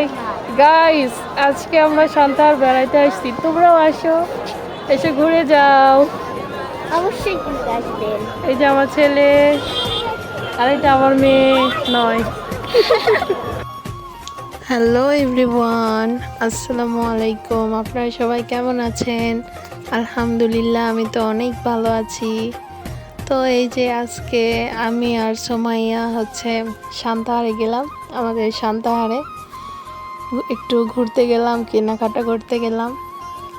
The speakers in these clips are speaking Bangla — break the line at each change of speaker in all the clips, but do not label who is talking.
হাই গাইস, আজকে আমরা সান্তাহার বেড়াইতে আসছি। তোমরাও আসো, এসে ঘুরে যাও।
অবশ্যই ঘুরতে আসবেন।
এই যে আমার ছেলে, আর এটা আমার মেয়ে নয়। হ্যালো এভরিওয়ান, আসসালামু আলাইকুম। আপনারা সবাই কেমন আছেন? আলহামদুলিল্লাহ, আমি তো অনেক ভালো আছি। তো এই যে আজকে আমি আর সোমাইয়া সান্তাহারে গেলাম। আমাদের সান্তাহারে একটু ঘুরতে গেলাম, কেনাকাটা করতে গেলাম।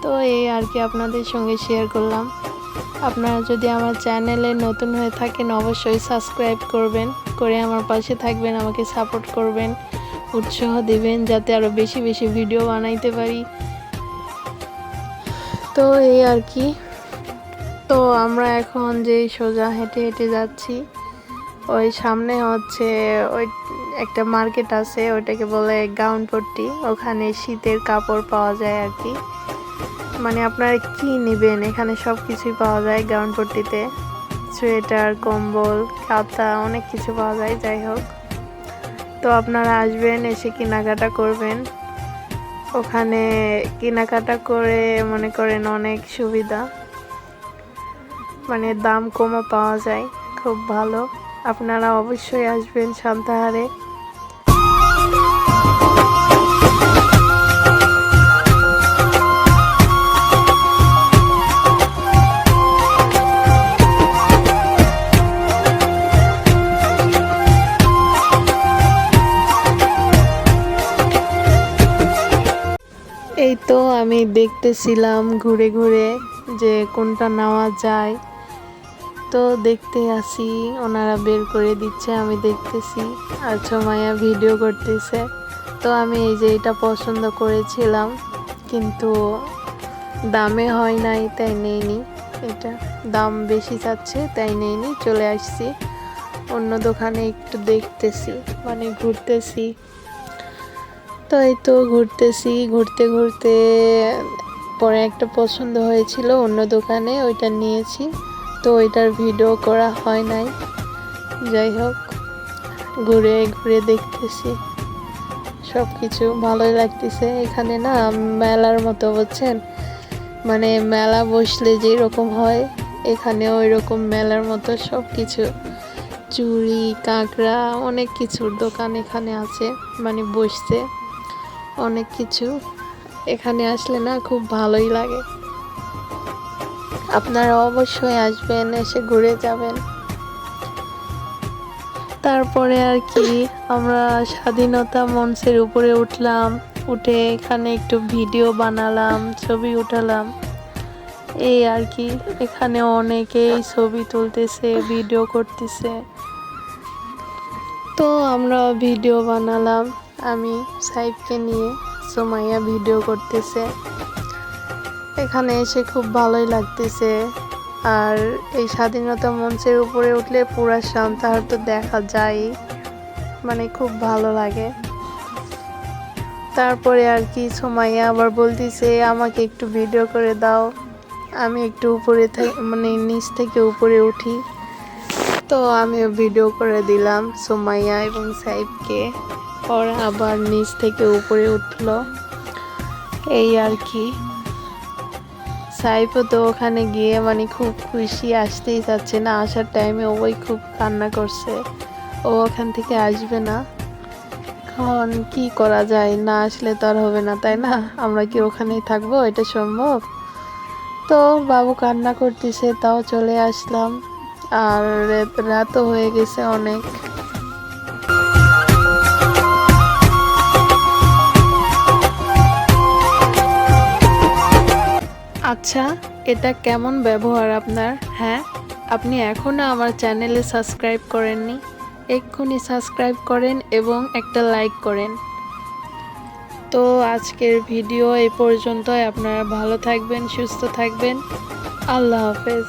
তো এই আর কি আপনাদের সঙ্গে শেয়ার করলাম। আপনারা যদি আমার চ্যানেলে নতুন হয়ে থাকেন অবশ্যই সাবস্ক্রাইব করবেন, করে আমার পাশে থাকবেন, আমাকে সাপোর্ট করবেন, উৎসাহ দিবেন যাতে আরও বেশি বেশি ভিডিও বানাইতে পারি। তো এই আর কি। তো আমরা এখন যে সোজা হেঁটে হেঁটে যাচ্ছি, ওই সামনে ওই একটা মার্কেট আছে, ওইটাকে বলে গাউনপট্টি। ওখানে শীতের কাপড় পাওয়া যায় আর কি। মানে আপনারা কি নেবেন, এখানে সব কিছুই পাওয়া যায় গাউনপট্টিতে। সোয়েটার, কম্বল, কাঁথা, অনেক কিছু পাওয়া যায়। যাই হোক, তো আপনারা আসবেন, এসে কেনাকাটা করবেন। ওখানে কেনাকাটা করে মনে করেন অনেক সুবিধা, মানে দাম কমও পাওয়া যায়, খুব ভালো। আপনারা অবশ্যই আসবেন সান্তাহারে। এই তো আমি দেখতেছিলাম ঘুরে ঘুরে যে কোনটা নেওয়া যায়। তো দেখতে আসি, ওনারা বের করে দিচ্ছে, আমি দেখতেছি, আর সোমাইয়া ভিডিও করতেছে। তো আমি এই যে এটা পছন্দ করেছিলাম, কিন্তু দামে হয় নাই, তাই নেইনি। এটা দাম বেশি চাচ্ছে, তাই নেইনি, চলে আসছি অন্য দোকানে। একটু দেখতেছি, মানে ঘুরতেছি। তো এই তো ঘুরতেছি, ঘুরতে ঘুরতে পরে একটা পছন্দ হয়েছিল অন্য দোকানে, ওইটা নিয়েছি। তো ওইটার ভিডিও করা হয় নাই। যাই হোক, ঘুরে ঘুরে দেখতেছি, সব কিছু ভালোই লাগতেছে। এখানে না মেলার মতো, বুঝছেন, মানে মেলা বসলে যেরকম হয়, এখানে ওই রকম মেলার মতো সব কিছু, চুড়ি, কাঁকড়া, অনেক কিছুর দোকান এখানে আছে, মানে বসছে অনেক কিছু। এখানে আসলে না খুব ভালোই লাগে। আপনারা অবশ্যই আসবেন, এসে ঘুরে যাবেন। তারপরে আর কি, আমরা স্বাধীনতা মঞ্চের উপরে উঠলাম, উঠে এখানে একটু ভিডিও বানালাম, ছবি উঠালাম। এই আর কি, এখানে অনেকেই ছবি তুলতেছে, ভিডিও করতেছে। তো আমরা ভিডিও বানালাম, আমি সাইফকে নিয়ে, সোমাইয়া ভিডিও করতেছে। এখানে এসে খুব ভালোই লাগতেছে। আর এই স্বাধীনতা মঞ্চের উপরে উঠলে পুরা সান্তাহার তো দেখা যায়, মানে খুব ভালো লাগে। তারপরে আর কি, সোমাইয়া আবার বলতেছে আমাকে একটু ভিডিও করে দাও, আমি একটু উপরে মানে নিচ থেকে উপরে উঠি। তো আমিও ভিডিও করে দিলাম সোমাইয়া এবং সাইফকে। ওরা আবার নিচ থেকে উপরে উঠলো, এই আর কি। সাইফও তো ওখানে গিয়ে মানে খুব খুশি, আসতেই চাচ্ছে না। আসার টাইমে ওই খুব কান্না করছে, ও ওখান থেকে আসবে না। এখন কি করা যায়, না আসলে তো আর হবে না, তাই না? আমরা কি ওখানেই থাকবো, এটা সম্ভব? তো বাবু কান্না করতেছে, তাও চলে আসলাম। আর রাতও হয়ে গেছে অনেক। আচ্ছা, এটা কেমন ব্যবহার আপনার? হ্যাঁ, আপনি এখনও আমার চ্যানেলে সাবস্ক্রাইব করেননি? এক্ষুনি সাবস্ক্রাইব করেন এবং একটা লাইক করেন। তো আজকের ভিডিও এই পর্যন্তই। আপনারা ভালো থাকবেন, সুস্থ থাকবেন। আল্লাহ হাফেজ।